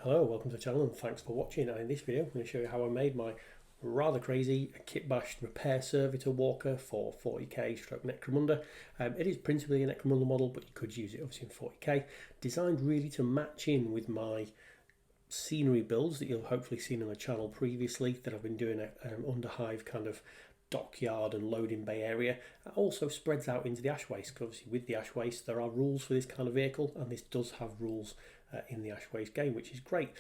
Hello, welcome to the channel and thanks for watching. And in this video I'm going to show you how I made my rather crazy kitbash repair servitor walker for 40k stroke Necromunda. It is principally a Necromunda model, but you could use it obviously in 40k. Designed really to match in with my scenery builds that you'll hopefully seen on the channel previously, that I've been doing an underhive kind of dockyard and loading bay area. It also spreads out into the ash waste, because obviously with the ash waste there are rules for this kind of vehicle, and this does have rules in the ash waste game, which is great.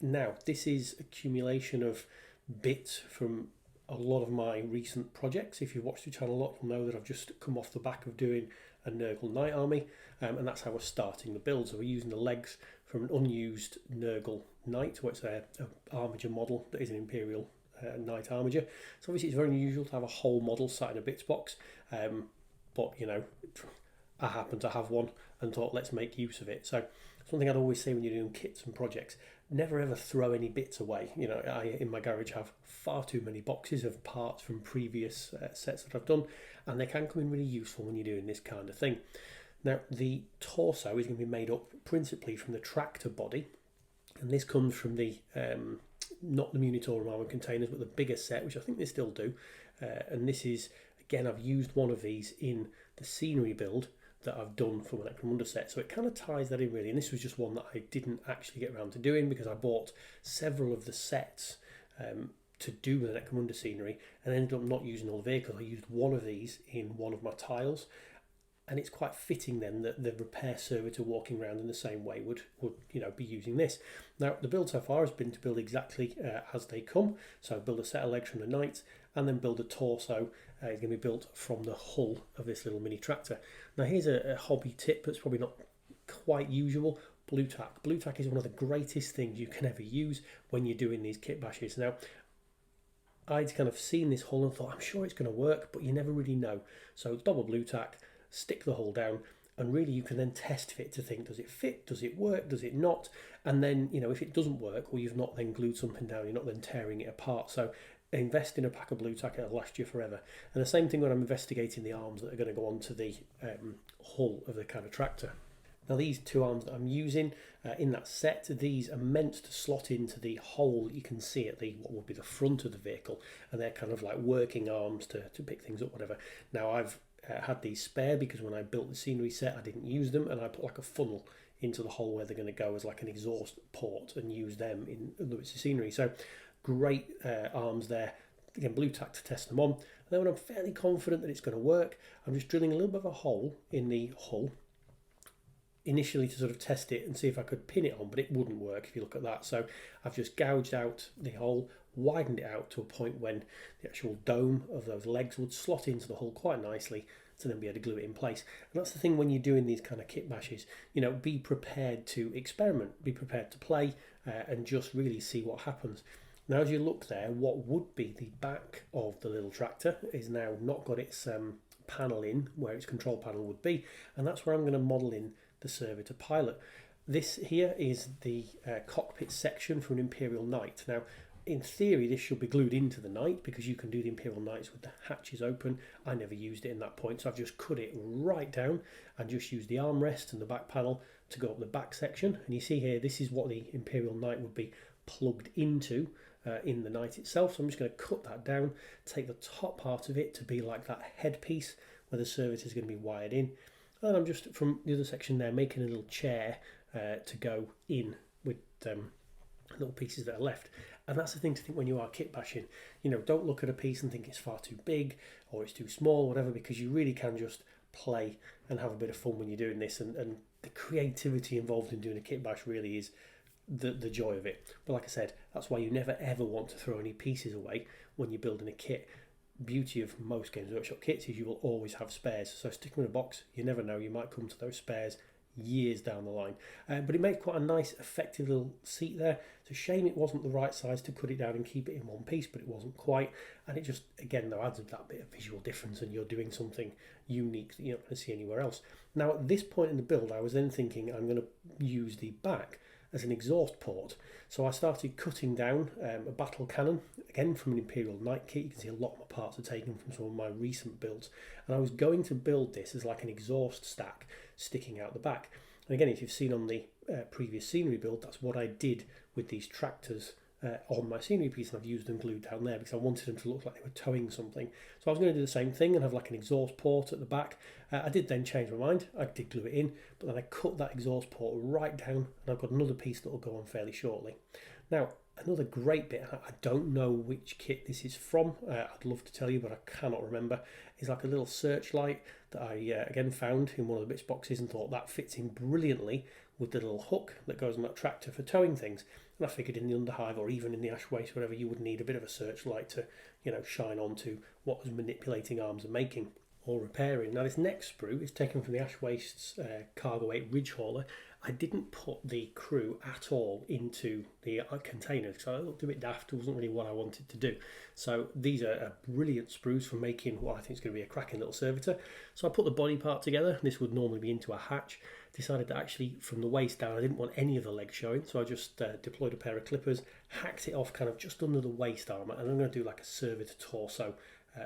Now this is accumulation of bits from a lot of my recent projects. If you've watched the channel a lot, you'll know that I've just come off the back of doing a Nurgle Knight army, and that's how we're starting the build. So we're using the legs from an unused Nurgle Knight, where it's a armature model that is an Imperial Knight armature. So obviously it's very unusual to have a whole model sat in a bits box, but you know, I happen to have one and thought let's make use of it. So something I'd always say when you're doing kits and projects, never ever throw any bits away. You know, I in my garage have far too many boxes of parts from previous sets that I've done, and they can come in really useful when you're doing this kind of thing. Now the torso is going to be made up principally from the tractor body, and this comes from the not the Munitorum armor containers, but the bigger set, which I think they still do. And this is, again, I've used one of these in the scenery build that I've done for my Necromunda set, so it kind of ties that in really. And this was just one that I didn't actually get around to doing because I bought several of the sets to do with the Necromunda scenery and ended up not using all the vehicles. I used one of these in one of my tiles, and it's quite fitting then that the repair servitor walking around in the same way would you know, be using this. Now the build so far has been to build exactly as they come. So build a set of legs from the knight, and then build a torso. It's going to be built from the hull of this little mini tractor. Now here's a hobby tip that's probably not quite usual. Blue tack. Blue tack is one of the greatest things you can ever use when you're doing these kit bashes. Now I'd kind of seen this hull and thought I'm sure it's going to work, but you never really know. So double blue tack, stick the hull down, and really you can then test fit to think, does it fit, does it work, does it not? And then, you know, if it doesn't work, or you've not then glued something down, you're not then tearing it apart. So invest in a pack of blue tack, it'll last you forever. And the same thing when I'm investigating the arms that are going to go onto the hull of the kind of tractor. Now these two arms that I'm using in that set, these are meant to slot into the hole you can see at the what would be the front of the vehicle, and they're kind of like working arms to pick things up, whatever. Now I've had these spare because when I built the scenery set I didn't use them, and I put like a funnel into the hole where they're going to go as like an exhaust port and use them in the scenery. So great arms there. Again, blue tack to test them on, and then when I'm fairly confident that it's going to work, I'm just drilling a little bit of a hole in the hull initially to sort of test it and see if I could pin it on, but it wouldn't work if you look at that. So I've just gouged out the hole, widened it out to a point when the actual dome of those legs would slot into the hull quite nicely to then be able to glue it in place. And that's the thing when you're doing these kind of kit bashes, you know, be prepared to experiment, be prepared to play, and just really see what happens. Now as you look there, what would be the back of the little tractor is now not got its panel in where its control panel would be, and that's where I'm going to model in the servitor pilot. This here is the cockpit section for an Imperial Knight. Now in theory this should be glued into the Knight because you can do the Imperial Knights with the hatches open. I never used it in that point, so I've just cut it right down and just used the armrest and the back panel to go up the back section. And you see here, this is what the Imperial Knight would be plugged into in the Knight itself. So I'm just going to cut that down, take the top part of it to be like that headpiece where the servitor is going to be wired in, and I'm just from the other section there making a little chair to go in with little pieces that are left. And that's the thing to think when you are kit bashing. You know, don't look at a piece and think it's far too big or it's too small, whatever, because you really can just play and have a bit of fun when you're doing this, and the creativity involved in doing a kit bash really is the joy of it. But like I said, that's why you never ever want to throw any pieces away when you're building a kit. Beauty of most Games Workshop kits is you will always have spares, so stick them in a box. You never know, you might come to those spares years down the line. But it made quite a nice effective little seat there. It's a shame it wasn't the right size to cut it down and keep it in one piece, but it wasn't quite, and it just again though adds that bit of visual difference, and you're doing something unique that you're not going to see anywhere else. Now at this point in the build I was then thinking I'm going to use the back as an exhaust port. So I started cutting down a battle cannon, again from an Imperial Knight kit. You can see a lot of my parts are taken from some of my recent builds. And I was going to build this as like an exhaust stack sticking out the back. And again, if you've seen on the previous scenery build, that's what I did with these tractors on my scenery piece, and I've used them glued down there because I wanted them to look like they were towing something. So I was going to do the same thing and have like an exhaust port at the back. I did then change my mind. I did glue it in, but then I cut that exhaust port right down, and I've got another piece that will go on fairly shortly. Now, another great bit, I don't know which kit this is from, I'd love to tell you, but I cannot remember, is like a little searchlight that I again found in one of the bits boxes and thought that fits in brilliantly with the little hook that goes on that tractor for towing things. And I figured in the underhive or even in the ash waste, whatever, you would need a bit of a searchlight to, you know, shine onto what was manipulating arms and making or repairing. Now this next sprue is taken from the ash wastes cargo weight ridge hauler. I didn't put the crew at all into the container because I looked a bit daft. It wasn't really what I wanted to do. So these are brilliant sprues for making what I think is going to be a cracking little servitor. So I put the body part together. This would normally be into a hatch. Decided that actually from the waist down I didn't want any of the legs showing, so I just deployed a pair of clippers, hacked it off kind of just under the waist armour, and I'm going to do like a servitor torso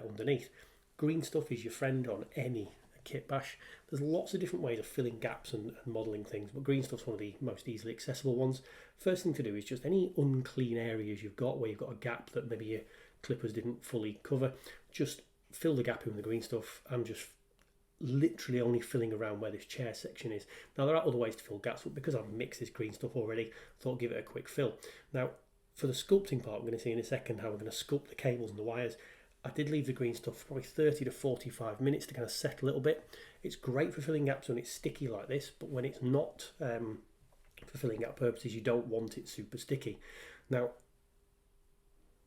underneath. Green stuff is your friend on any kit bash. There's lots of different ways of filling gaps and modelling things, but green stuff's one of the most easily accessible ones. First thing to do is just any unclean areas you've got where you've got a gap that maybe your clippers didn't fully cover, just fill the gap in with the green stuff. I'm just literally only filling around where this chair section is. Now there are other ways to fill gaps, but because I've mixed this green stuff already, I thought I'd give it a quick fill. Now for the sculpting part, we're going to see in a second how we're going to sculpt the cables and the wires. I did leave the green stuff for probably 30 to 45 minutes to kind of set a little bit. It's great for filling gaps when it's sticky like this, but when it's not for filling gap purposes, you don't want it super sticky. Now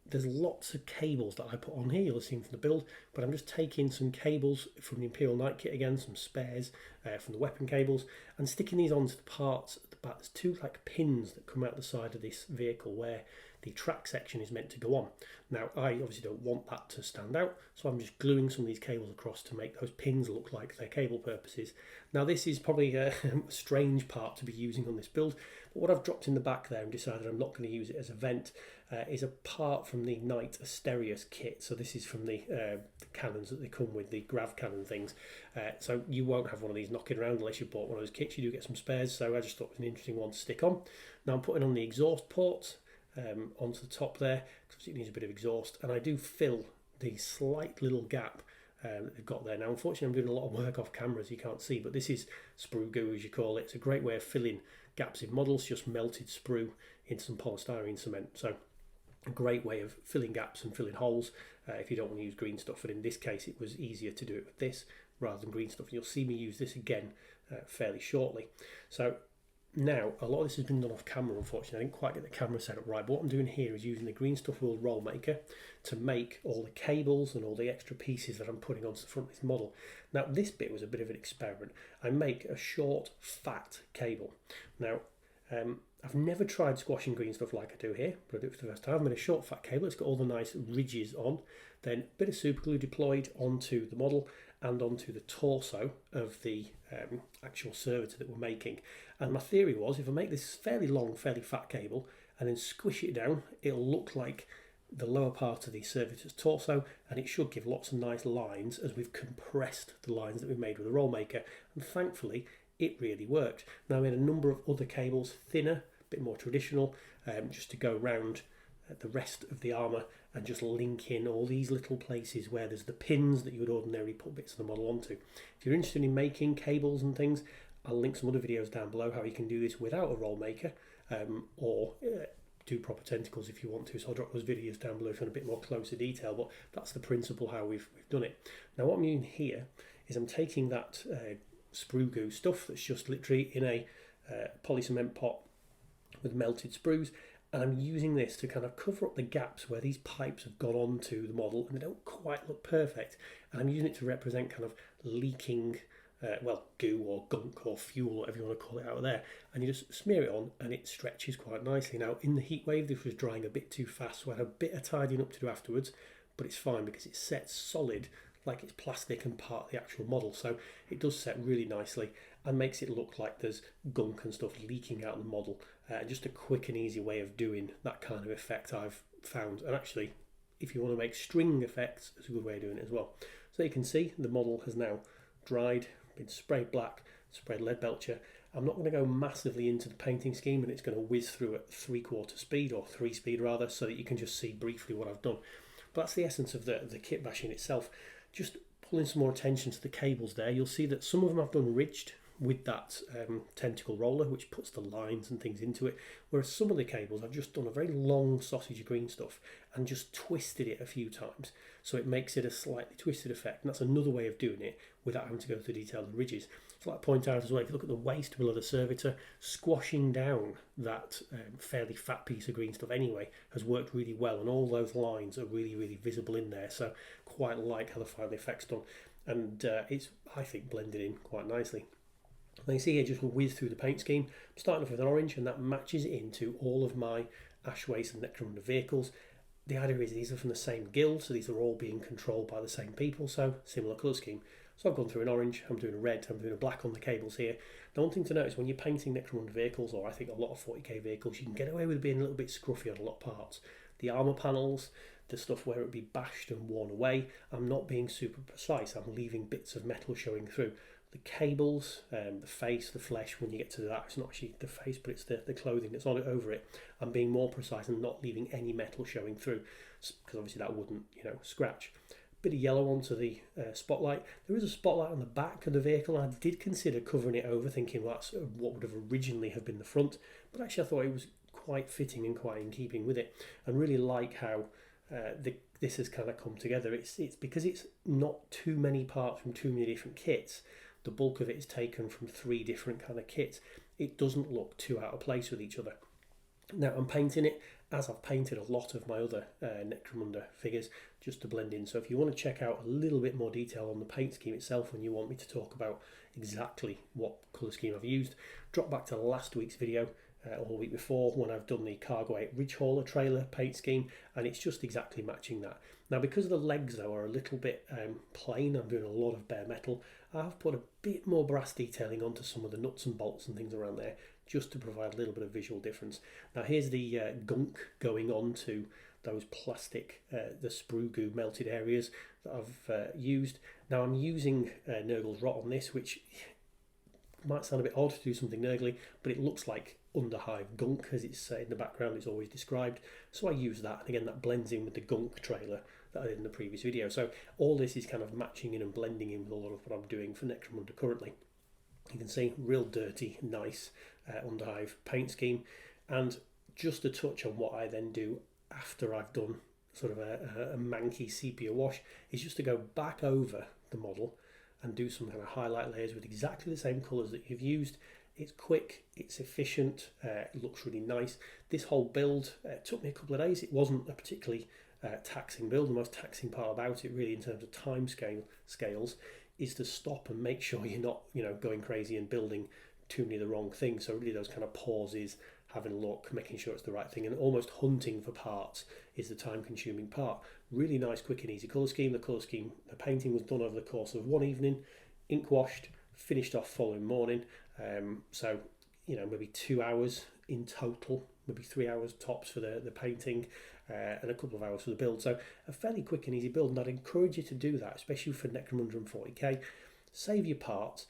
there's lots of cables that I put on here, you'll have seen from the build, but I'm just taking some cables from the Imperial Knight kit again, some spares from the weapon cables, and sticking these onto the parts at the back. There's two like pins that come out the side of this vehicle where the track section is meant to go on. Now I obviously don't want that to stand out, so I'm just gluing some of these cables across to make those pins look like they're cable purposes. Now this is probably a strange part to be using on this build, but what I've dropped in the back there and decided I'm not going to use it as a vent is a part from the Knight Asterius kit. So this is from the cannons that they come with, the grav cannon things. So you won't have one of these knocking around unless you bought one of those kits. You do get some spares, so I just thought it was an interesting one to stick on. Now I'm putting on the exhaust ports onto the top there because it needs a bit of exhaust, and I do fill the slight little gap that they've got there. Now unfortunately I'm doing a lot of work off camera as you can't see, but this is sprue goo as you call it. It's a great way of filling gaps in models, just melted sprue into some polystyrene cement. So a great way of filling gaps and filling holes if you don't want to use green stuff, and in this case it was easier to do it with this rather than green stuff. You'll see me use this again fairly shortly. So now a lot of this has been done off camera, unfortunately I didn't quite get the camera set up right, but what I'm doing here is using the green stuff wool roll maker to make all the cables and all the extra pieces that I'm putting onto the front of this model. Now this bit was a bit of an experiment. I make a short fat cable. Now I've never tried squashing green stuff like I do here, but I do it for the first time. I've made a short fat cable, it's got all the nice ridges on, then a bit of super glue deployed onto the model and onto the torso of the actual servitor that we're making. And my theory was, if I make this fairly long, fairly fat cable and then squish it down, it'll look like the lower part of the servitor's torso, and it should give lots of nice lines as we've compressed the lines that we've made with the roll maker. And thankfully it really worked. Now I made a number of other cables, thinner, a bit more traditional, just to go round the rest of the armour and just link in all these little places where there's the pins that you would ordinarily put bits of the model onto. If you're interested in making cables and things, I'll link some other videos down below how you can do this without a roll maker, or do proper tentacles if you want to, so I'll drop those videos down below if you want a bit more closer detail, but that's the principle how we've done it. Now what I'm doing here is I'm taking that sprue goo stuff that's just literally in a poly cement pot with melted sprues, and I'm using this to kind of cover up the gaps where these pipes have gone onto the model and they don't quite look perfect, and I'm using it to represent kind of leaking goo or gunk or fuel, whatever you want to call it, out of there, and you just smear it on and it stretches quite nicely. Now in the heat wave this was drying a bit too fast, so I had a bit of tidying up to do afterwards, but it's fine because it sets solid like it's plastic and part of the actual model, so it does set really nicely and makes it look like there's gunk and stuff leaking out of the model. Just a quick and easy way of doing that kind of effect I've found, and actually if you want to make string effects, it's a good way of doing it as well. So you can see the model has now dried, been sprayed black, sprayed lead belcher, I'm not going to go massively into the painting scheme, and it's going to whiz through at 3/4 speed, or 3 speed rather, so that you can just see briefly what I've done. But that's the essence of the kit bashing itself. Just pulling some more attention to the cables there. You'll see that some of them I've done ridged with that tentacle roller, which puts the lines and things into it, whereas some of the cables I've just done a very long sausage of green stuff and just twisted it a few times, so it makes it a slightly twisted effect, and that's another way of doing it without having to go through the detail of the ridges. So I'd point out as well, if you look at the waist below the servitor, squashing down that fairly fat piece of green stuff anyway has worked really well, and all those lines are really visible in there, so quite like how the final effect's done, and it's, I think, blended in quite nicely. Now you see here, just whiz through the paint scheme. I'm starting off with an orange, and that matches into all of my Ash Waste and Necromunda vehicles. The idea is these are from the same guild, so these are all being controlled by the same people, so similar colour scheme. So I've gone through an orange, I'm doing a red, I'm doing a black on the cables here. The one thing to notice when you're painting Necromunda vehicles, or I think a lot of 40k vehicles, you can get away with being a little bit scruffy on a lot of parts. The armour panels, the stuff where it would be bashed and worn away, I'm not being super precise, I'm leaving bits of metal showing through. The cables, the face, the flesh, when you get to that, it's not actually the face, but it's the clothing that's on it, over it. I'm being more precise and not leaving any metal showing through, because obviously that wouldn't, scratch. Bit of yellow onto the spotlight. There is a spotlight on the back of the vehicle. I did consider covering it over, thinking, well, that's what would have originally have been the front, but actually I thought it was quite fitting and quite in keeping with it, and really like how this has kind of come together. It's because it's not too many parts from too many different kits. The bulk of it is taken from 3 different kind of kits. It doesn't look too out of place with each other. Now I'm painting it as I've painted a lot of my other Necromunda figures, just to blend in. So if you want to check out a little bit more detail on the paint scheme itself, and you want me to talk about exactly what colour scheme I've used, drop back to last week's video, or the week before, when I've done the Cargo 8 Ridge Hauler trailer paint scheme, and it's just exactly matching that. Now because the legs though are a little bit plain, I'm doing a lot of bare metal, I've put a bit more brass detailing onto some of the nuts and bolts and things around there, just to provide a little bit of visual difference. Now here's the gunk going on to those plastic, the sprue goo melted areas that I've used. Now I'm using Nurgle's Rot on this, which might sound a bit odd to do something Nurgly, but it looks like underhive gunk, as it's in the background, it's always described. So I use that, and again that blends in with the gunk trailer that I did in the previous video. So all this is kind of matching in and blending in with a lot of what I'm doing for Necromunda currently. You can see real dirty, nice underhive paint scheme, and just a touch on what I then do after I've done sort of a manky sepia wash is just to go back over the model and do some kind of highlight layers with exactly the same colours that you've used. It's quick, it's efficient, it looks really nice. This whole build took me a couple of days. It wasn't a particularly taxing build. The most taxing part about it, really, in terms of time scales, is to stop and make sure you're not, going crazy and building too many of the wrong things. So really those kind of pauses, having a look, making sure it's the right thing, and almost hunting for parts is the time-consuming part. Really nice, quick and easy colour scheme. The painting was done over the course of one evening, ink washed, finished off following morning. So maybe 2 hours in total, maybe 3 hours tops for the painting, and a couple of hours for the build. So a fairly quick and easy build, and I'd encourage you to do that, especially for Necromunda and 40k. Save your parts,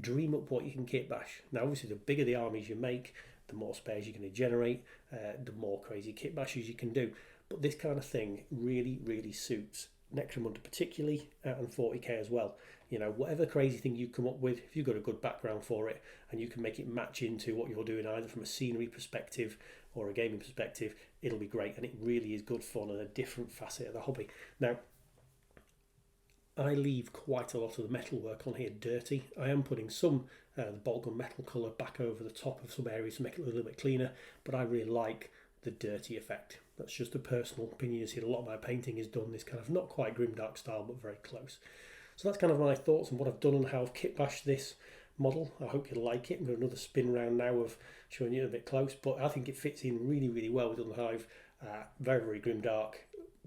dream up what you can kit bash. Now obviously the bigger the armies you make, the more spares you're going to generate, the more crazy kit bashes you can do. But this kind of thing really suits Necromunda particularly, and 40k as well. Whatever crazy thing you come up with, if you've got a good background for it and you can make it match into what you're doing, either from a scenery perspective or a gaming perspective, it'll be great, and it really is good fun and a different facet of the hobby. Now I leave quite a lot of the metal work on here dirty. I am putting some the Bolgon metal colour back over the top of some areas to make it a little bit cleaner, but I really like the dirty effect. That's just a personal opinion. You see, a lot of my painting is done this kind of not quite grimdark style, but very close. So that's kind of my thoughts on what I've done and how I've kit bashed this model. I hope you like it. I'm going to another spin round now of showing you a bit close, but I think it fits in really well with Underhive. Very grimdark.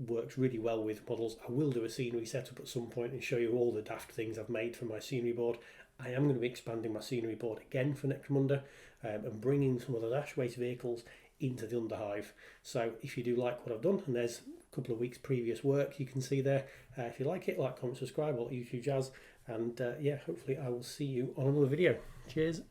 Works really well with models. I will do a scenery setup at some point and show you all the daft things I've made from my scenery board. I am going to be expanding my scenery board again for Necromunda, and bringing some of the Ash Waste vehicles into the Underhive. So if you do like what I've done, and there's a couple of weeks previous work you can see there, if you like it, like, comment, subscribe, all that YouTube jazz, and yeah, hopefully I will see you on another video. Cheers.